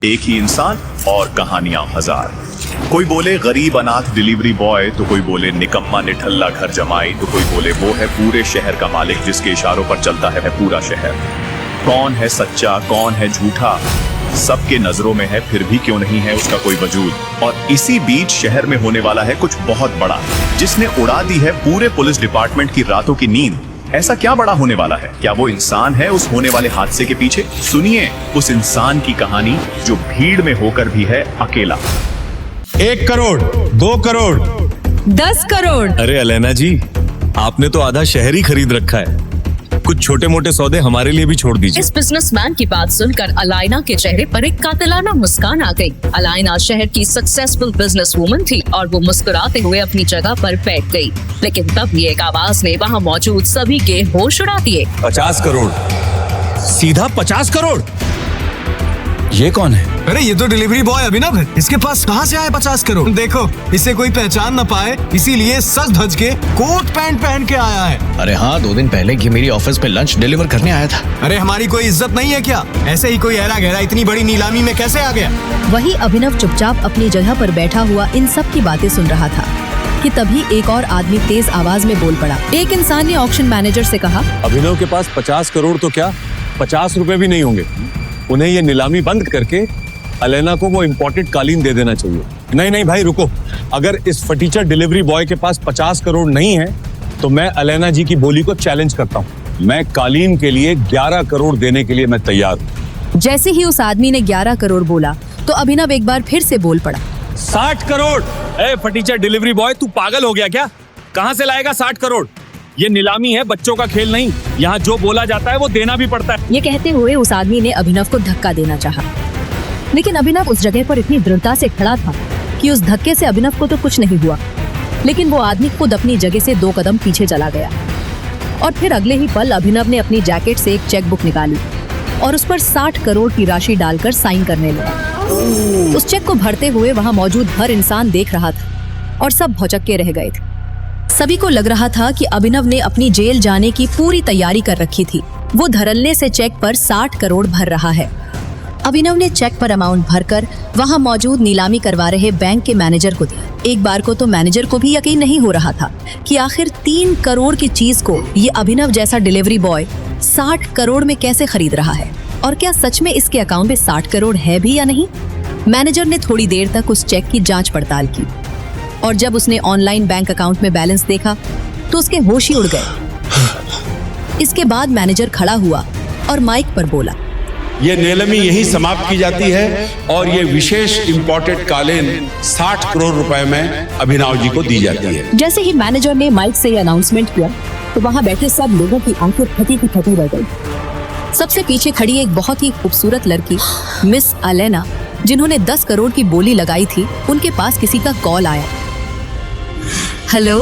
एक ही इंसान और कहानियां हजार। कोई बोले गरीब अनाथ डिलीवरी बॉय, तो कोई बोले निकम्मा निठल्ला घर जमाई, तो कोई बोले वो है पूरे शहर का मालिक जिसके इशारों पर चलता है पूरा शहर। कौन है सच्चा, कौन है झूठा, सबके नजरों में है, फिर भी क्यों नहीं है उसका कोई वजूद। और इसी बीच शहर में होने वाला है कुछ बहुत बड़ा, जिसने उड़ा दी है पूरे पुलिस डिपार्टमेंट की रातों की नींद। ऐसा क्या बड़ा होने वाला है? क्या वो इंसान है उस होने वाले हादसे के पीछे? सुनिए उस इंसान की कहानी जो भीड़ में होकर भी है अकेला। 1 करोड़, 2 करोड़, 10 करोड़। अरे अलैना जी, आपने तो आधा शहर ही खरीद रखा है। कुछ छोटे मोटे सौदे हमारे लिए भी छोड़ दीजिए। इस बिजनेसमैन की बात सुनकर अलाइना के चेहरे पर एक कातिलाना मुस्कान आ गई। अलाइना शहर की सक्सेसफुल बिजनेस वूमन थी और वो मुस्कुराते हुए अपनी जगह पर बैठ गई। लेकिन तभी एक आवाज ने वहाँ मौजूद सभी के होश उड़ा दिए। 50 करोड़, सीधा 50 करोड़। ये कौन है? अरे ये तो डिलीवरी बॉय अभिनव है। इसके पास कहाँ से आए 50 करोड़? देखो, इसे कोई पहचान न पाए इसीलिए सज धज के कोट पैंट पहन के आया है। अरे हाँ, 2 दिन पहले ये मेरी ऑफिस पे लंच डिलीवर करने आया था। अरे हमारी कोई इज्जत नहीं है क्या? ऐसे ही कोई ऐरा गहरा इतनी बड़ी नीलामी में कैसे आ गया? वही अभिनव चुपचाप अपनी जगह पर बैठा हुआ इन सब की बातें सुन रहा था कि तभी एक और आदमी तेज आवाज में बोल पड़ा। एक इंसान ने ऑक्शन मैनेजर से कहा, अभिनव के पास 50 करोड़ तो क्या 50 रुपए भी नहीं होंगे। उन्हें ये नीलामी बंद करके अलैना को वो इम्पोर्टेड कालीन दे देना चाहिए। नहीं भाई रुको, अगर इस फटीचर डिलीवरी बॉय के पास 50 करोड़ नहीं है तो मैं अलैना जी की बोली को चैलेंज करता हूँ। मैं कालीन के लिए 11 करोड़ देने के लिए मैं तैयार हूँ। जैसे ही उस आदमी ने 11 करोड़ बोला तो अभिनव एक बार फिर से बोल पड़ा, 60 करोड़। ए फटीचर डिलीवरी बॉय, तू पागल हो गया क्या? कहाँ से लाएगा 60 करोड़? ये नीलामी है, बच्चों का खेल नहीं। यहाँ जो बोला जाता है वो देना भी पड़ता है। ये कहते हुए उस आदमी ने अभिनव को धक्का देना चाहा, लेकिन अभिनव उस जगह पर इतनी दृढ़ता से खड़ा था कि उस धक्के से अभिनव को तो कुछ नहीं हुआ। लेकिन वो आदमी खुद अपनी जगह से 2 कदम पीछे चला गया और फिर अगले ही पल अभिनव ने अपनी जैकेट से एक चेकबुक निकाली और उस पर 60 करोड़ की राशि डालकर साइन करने लगा। उस चेक को भरते हुए वहाँ मौजूद हर इंसान देख रहा था और सब भौचक्के रह गए थे। सभी को लग रहा था कि अभिनव ने अपनी जेल जाने की पूरी तैयारी कर रखी थी। वो धड़ल्ले से चेक पर 60 करोड़ भर रहा है। अभिनव ने चेक पर अमाउंट भरकर वहां मौजूद नीलामी करवा रहे बैंक के मैनेजर को दिया। एक बार को तो मैनेजर को भी यकीन नहीं हो रहा था कि आखिर 3 करोड़ की चीज को ये अभिनव जैसा डिलीवरी बॉय 60 करोड़ में कैसे खरीद रहा है, और क्या सच में इसके अकाउंट में 60 करोड़ है भी या नहीं। मैनेजर ने थोड़ी देर तक उस चेक की जाँच पड़ताल की और जब उसने ऑनलाइन बैंक अकाउंट में बैलेंस देखा तो उसके होश ही उड़ गए। इसके बाद मैनेजर खड़ा हुआ और माइक पर बोला, ये नीलामी यही समाप्त की जाती है और ये विशेष इम्पोर्टेड कालीन 60 करोड़ रुपए में अभिनव जी को दी जाती है। जैसे ही मैनेजर ने माइक से ये अनाउंसमेंट किया तो वहाँ बैठे सब लोगों की आंखें फटी की फटी रह गई। सबसे पीछे खड़ी एक बहुत ही खूबसूरत लड़की मिस अलैना, जिन्होंने 10 करोड़ की बोली लगाई थी, उनके पास किसी का कॉल आया। हेलो,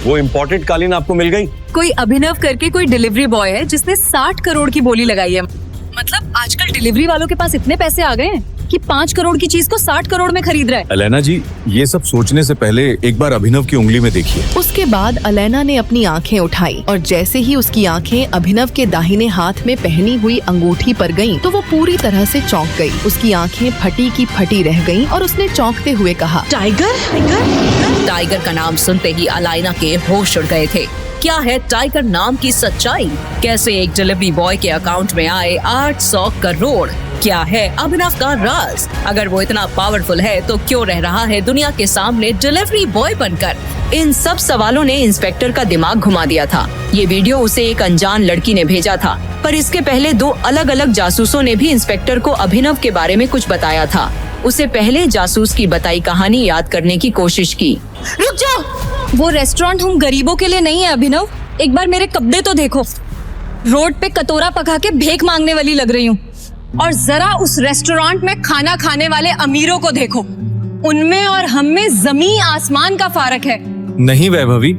वो इम्पोर्टेड कालीन आपको मिल गई? कोई अभिनव करके कोई डिलीवरी बॉय है जिसने 60 करोड़ की बोली लगाई है। मतलब आजकल डिलीवरी वालों के पास इतने पैसे आ गए हैं कि 5 करोड़ की चीज को 60 करोड़ में खरीद रहा है। अलैना जी, ये सब सोचने से पहले एक बार अभिनव की उंगली में देखिए। उसके बाद अलैना ने अपनी आंखें उठाई और जैसे ही उसकी आंखें अभिनव के दाहिने हाथ में पहनी हुई अंगूठी पर गईं, तो वो पूरी तरह से चौंक गई। उसकी आंखें फटी की फटी रह गईं और उसने चौंकते हुए कहा, टाइगर। टाइगर का नाम सुनते ही अलाइना के होश उड़ गए थे। क्या है टाइगर नाम की सच्चाई? कैसे एक डिलीवरी बॉय के अकाउंट में आए 800 करोड़? क्या है अभिनव का राज? अगर वो इतना पावरफुल है तो क्यों रह रहा है दुनिया के सामने डिलीवरी बॉय बनकर? इन सब सवालों ने इंस्पेक्टर का दिमाग घुमा दिया था। ये वीडियो उसे एक अनजान लड़की ने भेजा था, पर इसके पहले 2 अलग अलग जासूसों ने भी इंस्पेक्टर को अभिनव के बारे में कुछ बताया था। उसे पहले जासूस की बताई कहानी याद करने की कोशिश की। रुक जाओ, वो रेस्टोरेंट हम गरीबों के लिए नहीं है अभिनव। एक बार मेरे कपड़े तो देखो, रोड पे कटोरा पका के भीख मांगने वाली लग रही हूँ। और जरा उस रेस्टोरेंट में खाना खाने वाले अमीरों को देखो, उनमें और हम में जमीन आसमान का फर्क है। नहीं वैभवी,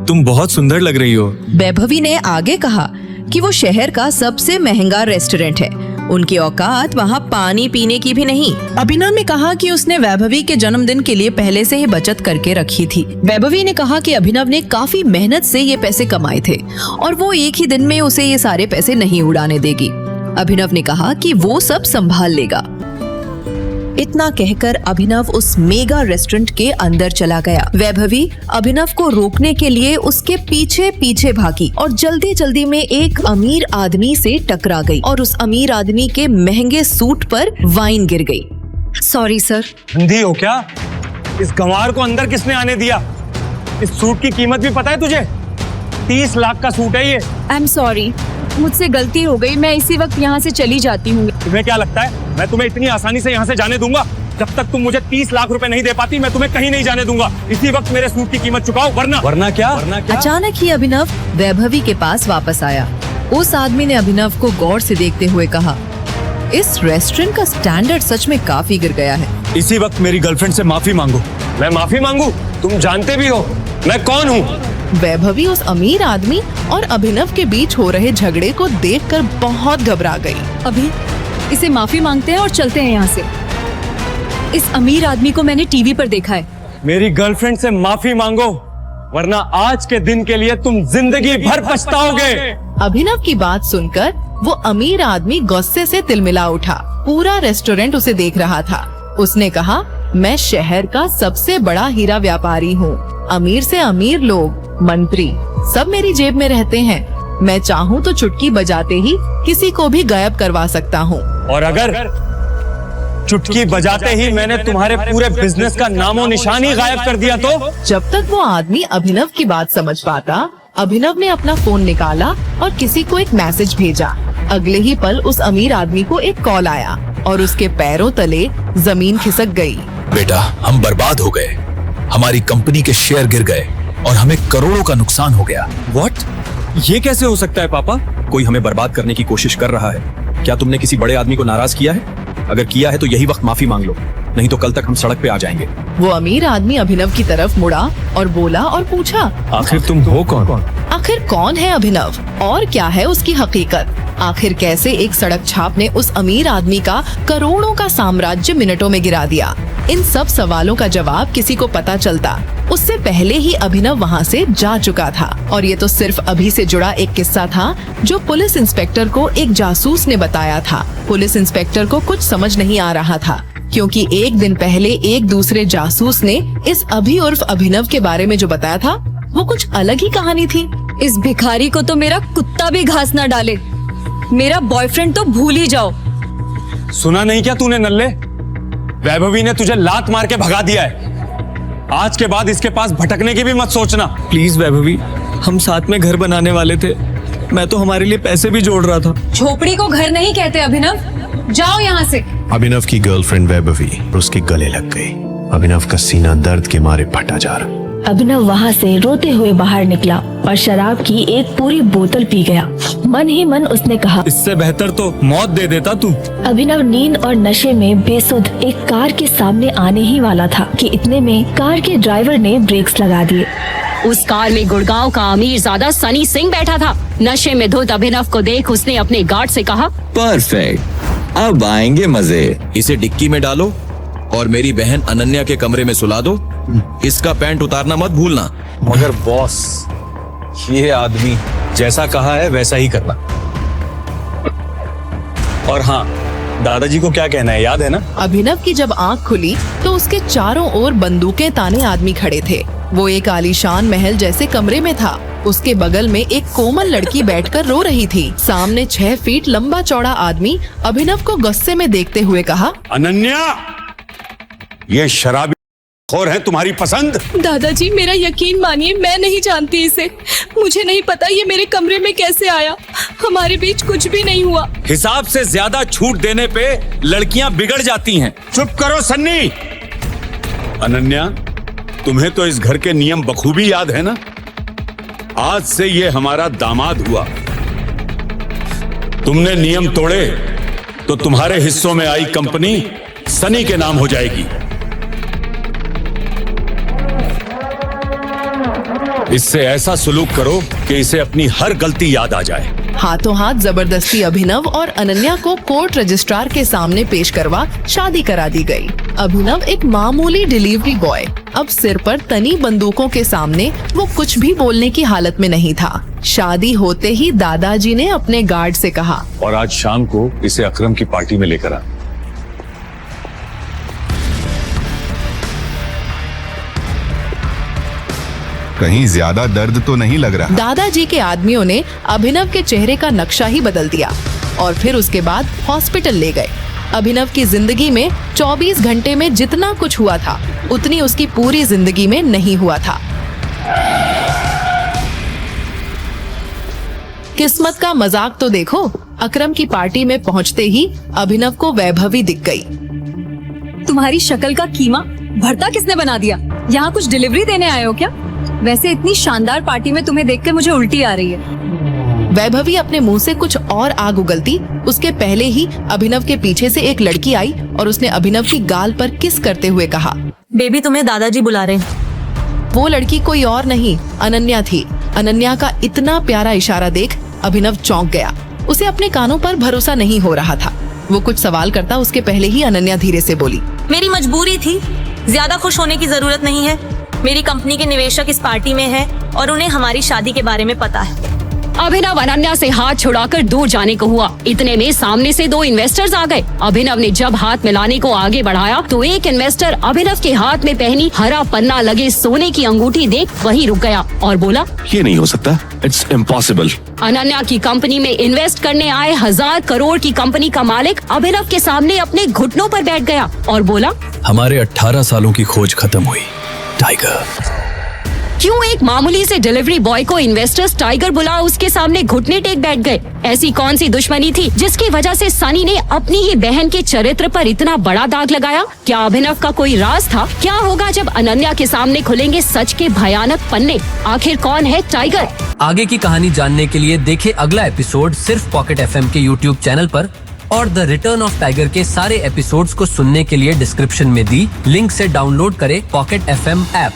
तुम बहुत सुंदर लग रही हो। वैभवी ने आगे कहा कि वो शहर का सबसे महंगा रेस्टोरेंट है। उनकी औकात वहाँ पानी पीने की भी नहीं। अभिनव ने कहा कि उसने वैभवी के जन्मदिन के लिए पहले से ही बचत करके रखी थी। वैभवी ने कहा कि अभिनव ने काफी मेहनत से ये पैसे कमाए थे और वो एक ही दिन में उसे ये सारे पैसे नहीं उड़ाने देगी। अभिनव ने कहा कि वो सब संभाल लेगा। इतना कहकर अभिनव उस मेगा रेस्टोरेंट के अंदर चला गया। वैभवी अभिनव को रोकने के लिए उसके पीछे पीछे भागी और जल्दी जल्दी में एक अमीर आदमी से टकरा गई और उस अमीर आदमी के महंगे सूट पर वाइन गिर गई। Sorry sir. अंधी हो क्या? इस गंवार को अंदर किसने आने दिया? इस सूट की कीमत भी पता है तुझे? 30 लाख का सूट है ये। आई एम सॉरी, मुझसे गलती हो गई। मैं इसी वक्त यहाँ से चली जाती हूँ। तुम्हें क्या लगता है मैं तुम्हें इतनी आसानी से यहाँ से जाने दूंगा? जब तक तुम मुझे 30 लाख रुपए नहीं दे पाती मैं तुम्हें कहीं नहीं जाने दूंगा। इसी वक्त मेरे सूट की कीमत चुकाओ वरना क्या? अचानक ही अभिनव वैभवी के पास वापस आया। उस आदमी ने अभिनव को गौर से देखते हुए कहा, इस रेस्टोरेंट का स्टैंडर्ड सच में काफी गिर गया है। इसी वक्त मेरी गर्लफ्रेंड से माफी मांगो। मैं माफी मांगू? तुम जानते भी हो मैं कौन हूँ। वैभवी उस अमीर आदमी और अभिनव के बीच हो रहे झगड़े को देखकर बहुत घबरा गई। अभी इसे माफी मांगते हैं और चलते हैं यहाँ से। इस अमीर आदमी को मैंने टीवी पर देखा है। मेरी गर्लफ्रेंड से माफी मांगो वरना आज के दिन के लिए तुम जिंदगी भर पछताओगे। अभिनव की बात सुनकर वो अमीर आदमी गुस्से से तिलमिला उठा। पूरा रेस्टोरेंट उसे देख रहा था। उसने कहा, मैं शहर का सबसे बड़ा हीरा व्यापारी हूँ। अमीर से अमीर लोग, मंत्री सब मेरी जेब में रहते हैं। मैं चाहूँ तो चुटकी बजाते ही किसी को भी गायब करवा सकता हूँ। और अगर चुटकी बजाते ही मैंने तुम्हारे पूरे बिजनेस का नामो निशान ही गायब कर दिया तो? जब तक वो आदमी अभिनव की बात समझ पाता, अभिनव ने अपना फोन निकाला और किसी को एक मैसेज भेजा। अगले ही पल उस अमीर आदमी को एक कॉल आया और उसके पैरों तले जमीन खिसक गई। बेटा, हम बर्बाद हो गए। हमारी कंपनी के शेयर गिर गए और हमें करोड़ों का नुकसान हो गया। व्हाट? ये कैसे हो सकता है पापा? कोई हमें बर्बाद करने की कोशिश कर रहा है। क्या तुमने किसी बड़े आदमी को नाराज किया है? अगर किया है तो यही वक्त माफी मांग लो, नहीं तो कल तक हम सड़क पे आ जाएंगे। वो अमीर आदमी अभिनव की तरफ मुड़ा और बोला और पूछा, आखिर तुम हो कौन? आखिर कौन है अभिनव और क्या है उसकी हकीकत? आखिर कैसे एक सड़क छाप ने उस अमीर आदमी का करोड़ों का साम्राज्य मिनटों में गिरा दिया? इन सब सवालों का जवाब किसी को पता चलता उससे पहले ही अभिनव वहाँ से जा चुका था। और ये तो सिर्फ अभी से जुड़ा एक किस्सा था जो पुलिस इंस्पेक्टर को एक जासूस ने बताया था। पुलिस इंस्पेक्टर को कुछ समझ नहीं आ रहा था क्योंकि एक दिन पहले एक दूसरे जासूस ने इस अभी उर्फ अभिनव के बारे में जो बताया था वो कुछ अलग ही कहानी थी। इस भिखारी को तो मेरा कुत्ता भी घास ना डाले। मेरा बॉयफ्रेंड तो भूल ही जाओ। सुना नहीं क्या तूने नल्ले? वैभवी ने तुझे लात मार के भगा दिया है। आज के बाद इसके पास भटकने की भी मत सोचना। प्लीज वैभवी, हम साथ में घर बनाने वाले थे। मैं तो हमारे लिए पैसे भी जोड़ रहा था। झोपड़ी को घर नहीं कहते अभिनव, जाओ यहाँ से। अभिनव की गर्लफ्रेंड वैभवी उसके गले लग गई। अभिनव का सीना दर्द के मारे फटा जा रहा। अभिनव वहाँ से रोते हुए बाहर निकला और शराब की एक पूरी बोतल पी गया। मन ही मन उसने कहा, इससे बेहतर तो मौत दे देता तू। अभिनव नींद और नशे में बेसुध एक कार के सामने आने ही वाला था कि इतने में कार के ड्राइवर ने ब्रेक्स लगा दिए। उस कार में गुड़गांव का अमीरजादा सनी सिंह बैठा था। नशे में धुत अभिनव को देख उसने अपने गार्ड से कहा, परफेक्ट, अब आएंगे मजे। इसे डिक्की में डालो और मेरी बहन अनन्या के कमरे में सुला दो। इसका पैंट उतारना मत भूलना। मगर बॉस, ये आदमी जैसा कहा है वैसा ही करना। और हाँ, दादाजी को क्या कहना है याद है ना? अभिनव की जब आंख खुली तो उसके चारों ओर बंदूकें ताने आदमी खड़े थे। वो एक आलीशान महल जैसे कमरे में था। उसके बगल में एक कोमल लड़की बैठकर रो रही थी। सामने 6 फीट लंबा चौड़ा आदमी अभिनव को गुस्से में देखते हुए कहा, अनन्या, ये शराबी खोर है तुम्हारी पसंद? दादाजी मेरा यकीन मानिए, मैं नहीं जानती इसे। मुझे नहीं पता ये मेरे कमरे में कैसे आया। हमारे बीच कुछ भी नहीं हुआ। हिसाब से ज्यादा छूट देने पे लड़कियां बिगड़ जाती हैं। चुप करो सन्नी। अनन्या, तुम्हें तो इस घर के नियम बखूबी याद है ना? आज से ये हमारा दामाद हुआ। तुमने नियम तोड़े तो तुम्हारे हिस्सों में आई कंपनी सनी के नाम हो जाएगी। इससे ऐसा सुलूक करो कि इसे अपनी हर गलती याद आ जाए। हाथों हाथ जबरदस्ती अभिनव और अनन्या को कोर्ट रजिस्ट्रार के सामने पेश करवा शादी करा दी गई। अभिनव एक मामूली डिलीवरी बॉय, अब सिर पर तनी बंदूकों के सामने वो कुछ भी बोलने की हालत में नहीं था। शादी होते ही दादाजी ने अपने गार्ड से कहा, और आज शाम को इसे अकरम की पार्टी में लेकर आ। कहीं ज्यादा दर्द तो नहीं लग रहा। दादाजी के आदमियों ने अभिनव के चेहरे का नक्शा ही बदल दिया और फिर उसके बाद हॉस्पिटल ले गए। अभिनव की जिंदगी में 24 घंटे में जितना कुछ हुआ था उतनी उसकी पूरी जिंदगी में नहीं हुआ था। किस्मत का मजाक तो देखो, अकरम की पार्टी में पहुंचते ही अभिनव को वैभवी दिख गई। तुम्हारी शक्ल का कीमा भरता किसने बना दिया? यहाँ कुछ डिलीवरी देने आए हो क्या? वैसे इतनी शानदार पार्टी में तुम्हें देखकर मुझे उल्टी आ रही है। वैभवी अपने मुंह से कुछ और आग उगलती उसके पहले ही अभिनव के पीछे से एक लड़की आई और उसने अभिनव की गाल पर किस करते हुए कहा, बेबी तुम्हें दादाजी बुला रहे हैं। वो लड़की कोई और नहीं अनन्या थी। अनन्या का इतना प्यारा इशारा देख अभिनव चौंक गया। उसे अपने कानों पर भरोसा नहीं हो रहा था। वो कुछ सवाल करता उसके पहले ही अनन्या धीरे से बोली, मेरी मजबूरी थी, ज्यादा खुश होने की जरूरत नहीं है। मेरी कंपनी के निवेशक इस पार्टी में है और उन्हें हमारी शादी के बारे में पता है। अभिनव अनन्या से हाथ छुड़ाकर दूर जाने को हुआ। इतने में सामने से 2 इन्वेस्टर्स आ गए। अभिनव ने जब हाथ मिलाने को आगे बढ़ाया तो एक इन्वेस्टर अभिनव के हाथ में पहनी हरा पन्ना लगे सोने की अंगूठी देख वहीं रुक गया और बोला, ये नहीं हो सकता, इट्स इम्पॉसिबल। अनन्या की कंपनी में इन्वेस्ट करने आए 1000 करोड़ की कंपनी का मालिक अभिनव के सामने अपने घुटनों पर बैठ गया और बोला, हमारे 18 सालों की खोज खत्म हुई टाइगर। क्यों एक मामूली से डिलीवरी बॉय को इन्वेस्टर्स टाइगर बुला उसके सामने घुटने टेक बैठ गए? ऐसी कौन सी दुश्मनी थी जिसकी वजह से सनी ने अपनी ही बहन के चरित्र पर इतना बड़ा दाग लगाया? क्या अभिनव का कोई राज था? क्या होगा जब अनन्या के सामने खुलेंगे सच के भयानक पन्ने? आखिर कौन है टाइगर? आगे की कहानी जानने के लिए देखें अगला एपिसोड सिर्फ पॉकेट FM के YouTube चैनल पर, और द रिटर्न ऑफ टाइगर के सारे एपिसोड्स को सुनने के लिए डिस्क्रिप्शन में दी लिंक से डाउनलोड करें पॉकेट FM ऐप।